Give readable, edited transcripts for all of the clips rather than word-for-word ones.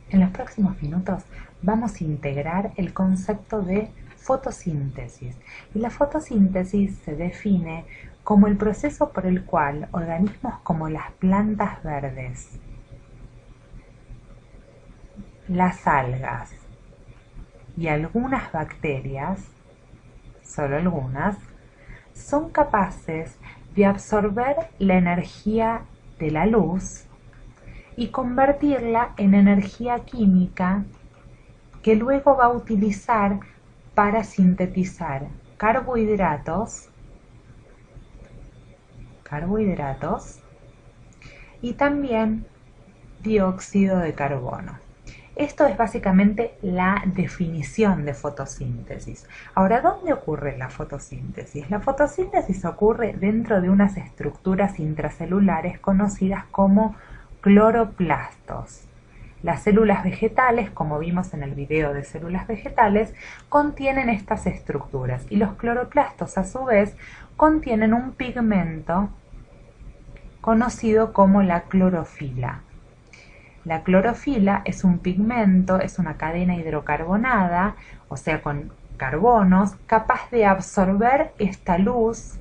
En los próximos minutos vamos a integrar el concepto de fotosíntesis. Y la fotosíntesis se define como el proceso por el cual organismos como las plantas verdes, las algas y algunas bacterias, solo algunas, son capaces de absorber la energía de la luz y convertirla en energía química que luego va a utilizar para sintetizar carbohidratos y también dióxido de carbono. Esto es básicamente la definición de fotosíntesis. Ahora, ¿dónde ocurre la fotosíntesis? La fotosíntesis ocurre dentro de unas estructuras intracelulares conocidas como cloroplastos. Las células vegetales, como vimos en el video de células vegetales, contienen estas estructuras y los cloroplastos a su vez contienen un pigmento conocido como la clorofila. La clorofila es un pigmento, es una cadena hidrocarbonada, o sea, con carbonos, capaz de absorber esta luz,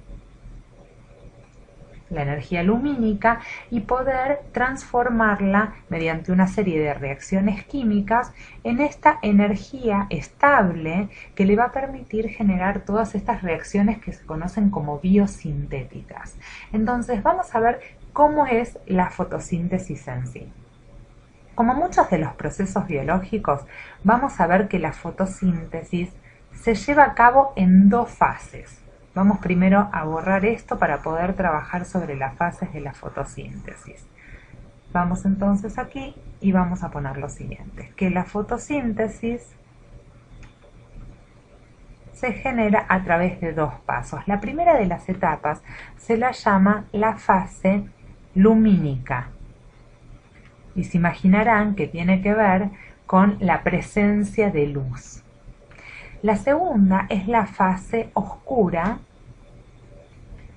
la energía lumínica, y poder transformarla mediante una serie de reacciones químicas en esta energía estable que le va a permitir generar todas estas reacciones que se conocen como biosintéticas. Entonces vamos a ver cómo es la fotosíntesis en sí. Como muchos de los procesos biológicos, vamos a ver que la fotosíntesis se lleva a cabo en dos fases. Vamos primero a borrar esto para poder trabajar sobre las fases de la fotosíntesis. Vamos entonces aquí y vamos a poner lo siguiente, que la fotosíntesis se genera a través de dos pasos. La primera de las etapas se la llama la fase lumínica. Y se imaginarán que tiene que ver con la presencia de luz. La segunda es la fase oscura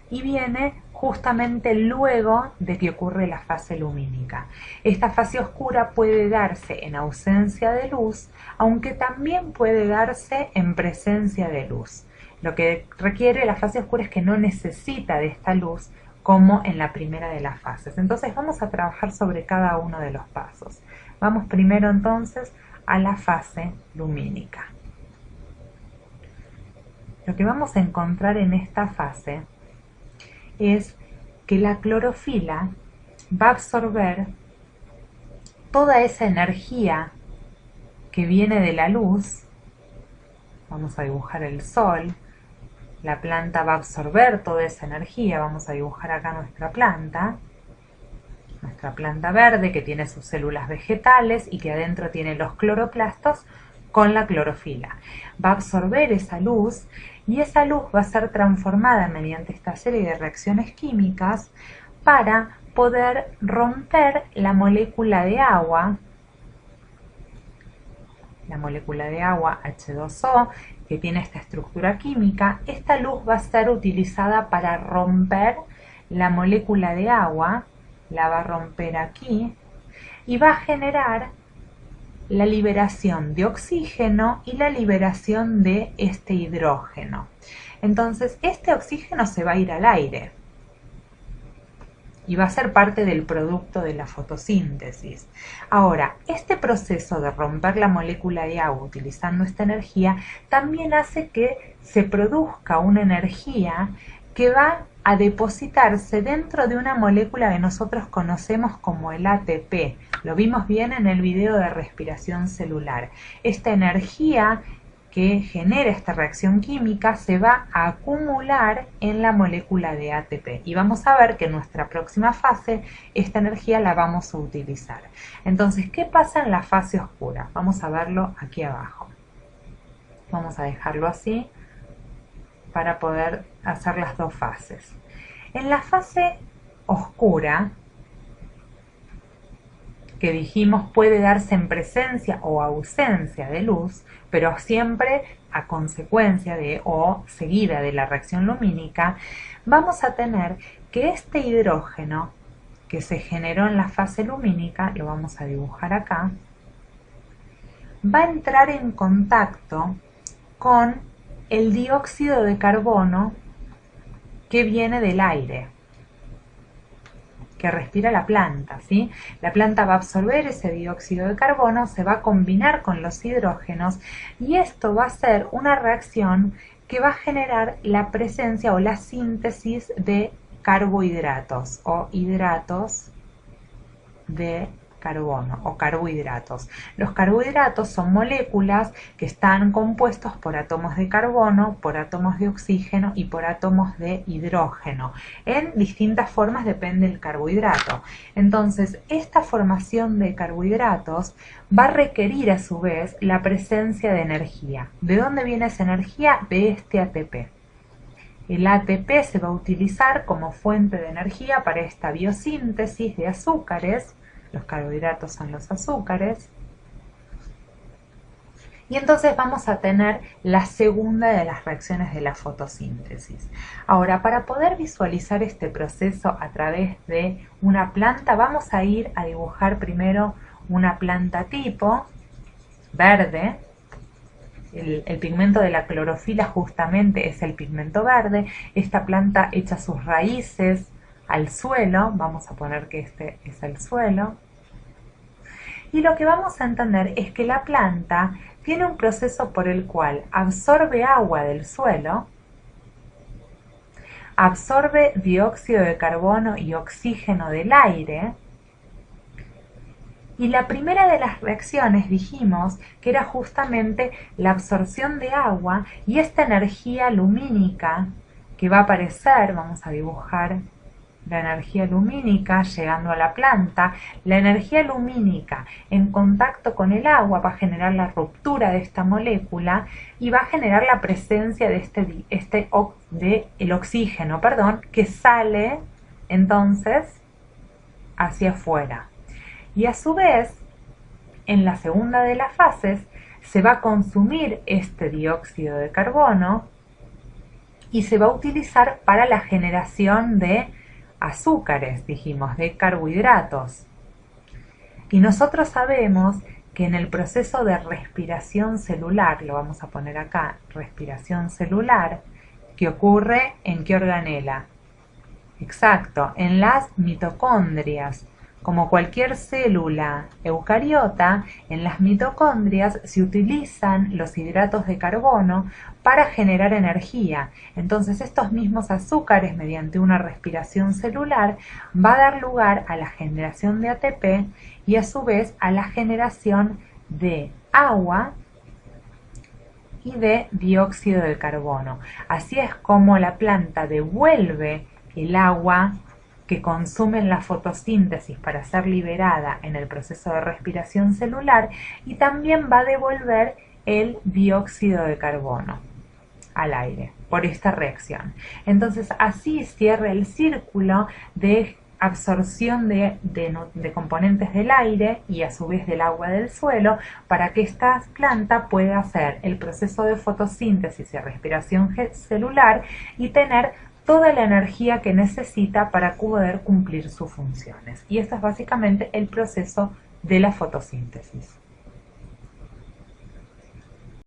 y viene justamente luego de que ocurre la fase lumínica. Esta fase oscura puede darse en ausencia de luz, aunque también puede darse en presencia de luz. Lo que requiere la fase oscura es que no necesita de esta luz como en la primera de las fases. Entonces vamos a trabajar sobre cada uno de los pasos. Vamos primero entonces a la fase lumínica. Lo que vamos a encontrar en esta fase es que la clorofila va a absorber toda esa energía que viene de la luz. Vamos a dibujar el sol. La planta va a absorber toda esa energía. Vamos a dibujar acá nuestra planta verde que tiene sus células vegetales y que adentro tiene los cloroplastos con la clorofila. Va a absorber esa luz y esa luz va a ser transformada mediante esta serie de reacciones químicas para poder romper la molécula de agua H2O, que tiene esta estructura química. Esta luz va a ser utilizada para romper la molécula de agua, la va a romper aquí y va a generar la liberación de oxígeno y la liberación de este hidrógeno. Entonces este oxígeno se va a ir al aire y va a ser parte del producto de la fotosíntesis. Ahora, este proceso de romper la molécula de agua utilizando esta energía también hace que se produzca una energía que va a depositarse dentro de una molécula que nosotros conocemos como el ATP. Lo vimos bien en el video de respiración celular. Esta energía que genera esta reacción química se va a acumular en la molécula de ATP y vamos a ver que en nuestra próxima fase esta energía la vamos a utilizar. Entonces, ¿qué pasa en la fase oscura? Vamos a verlo aquí abajo. Vamos a dejarlo así para poder hacer las dos fases. En la fase oscura, que dijimos puede darse en presencia o ausencia de luz, pero siempre a consecuencia de o seguida de la reacción lumínica, vamos a tener que este hidrógeno que se generó en la fase lumínica, lo vamos a dibujar acá, va a entrar en contacto con el dióxido de carbono que viene del aire, que respira la planta, ¿sí? La planta va a absorber ese dióxido de carbono, se va a combinar con los hidrógenos y esto va a ser una reacción que va a generar la presencia o la síntesis de carbohidratos o hidratos de carbono o carbohidratos. Los carbohidratos son moléculas que están compuestos por átomos de carbono, por átomos de oxígeno y por átomos de hidrógeno. En distintas formas depende del carbohidrato. Entonces, esta formación de carbohidratos va a requerir a su vez la presencia de energía. ¿De dónde viene esa energía? De este ATP. El ATP se va a utilizar como fuente de energía para esta biosíntesis de azúcares. Los carbohidratos son los azúcares. Y entonces vamos a tener la segunda de las reacciones de la fotosíntesis. Ahora, para poder visualizar este proceso a través de una planta, vamos a ir a dibujar primero una planta tipo verde. El pigmento de la clorofila justamente es el pigmento verde. Esta planta echa sus raíces al suelo, vamos a poner que este es el suelo. Y lo que vamos a entender es que la planta tiene un proceso por el cual absorbe agua del suelo, absorbe dióxido de carbono y oxígeno del aire. Y la primera de las reacciones dijimos que era justamente la absorción de agua y esta energía lumínica que va a aparecer, vamos a dibujar la energía lumínica llegando a la planta. La energía lumínica en contacto con el agua va a generar la ruptura de esta molécula y va a generar la presencia de el oxígeno, que sale entonces hacia afuera. Y a su vez, en la segunda de las fases, se va a consumir este dióxido de carbono y se va a utilizar para la generación de azúcares, dijimos, de carbohidratos. Y nosotros sabemos que en el proceso de respiración celular, lo vamos a poner acá, respiración celular, que ocurre ¿en qué organela? Exacto, en las mitocondrias. Como cualquier célula eucariota, en las mitocondrias se utilizan los hidratos de carbono para generar energía. Entonces estos mismos azúcares, mediante una respiración celular, va a dar lugar a la generación de ATP y a su vez a la generación de agua y de dióxido de carbono. Así es como la planta devuelve el agua que consume en la fotosíntesis para ser liberada en el proceso de respiración celular y también va a devolver el dióxido de carbono al aire por esta reacción. Entonces así cierra el círculo de absorción de componentes del aire y a su vez del agua del suelo para que esta planta pueda hacer el proceso de fotosíntesis y respiración celular y tener toda la energía que necesita para poder cumplir sus funciones. Y esto es básicamente el proceso de la fotosíntesis.